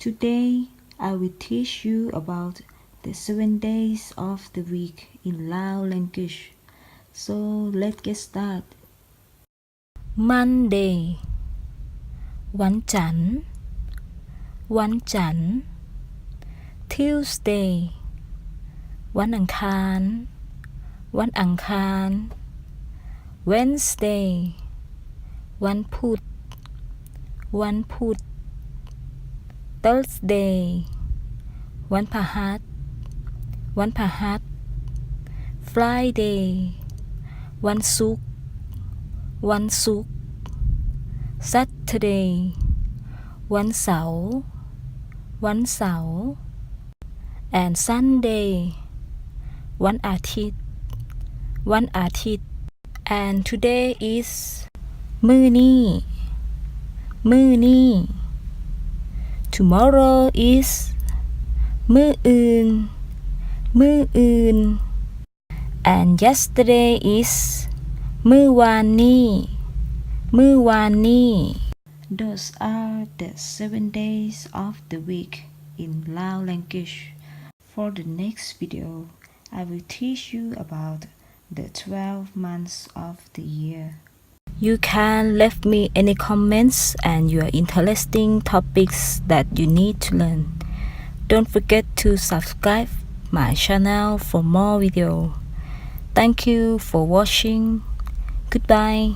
Today I will teach you about the 7 days of the week in Lao language. So let's get started. Monday วันจันทร์วันจันทร์ Tuesday วันอังคารวันอังคาร Wednesday วันพุธวันพุธ Thursday วันพฤหัสวันพฤหัส Friday วันศุกร์วันศุกร์ Saturday วันเสาร์วันเสาร์ and Sunday วันอาทิตย์วันอาทิตย์ and today is มื้อนี้มื้อนี้ tomorrow is มื้ออื่นมื้ออื่น and yesterday is มื้อวานนี้มื้อวานนี้ Those are the 7 days of the week in Lao language. For the next video, I will teach you about the 12 months of the year. You can leave me any comments and your interesting topics that you need to learn. Don't forget to subscribe my channel for more video. Thank you for watching. Goodbye.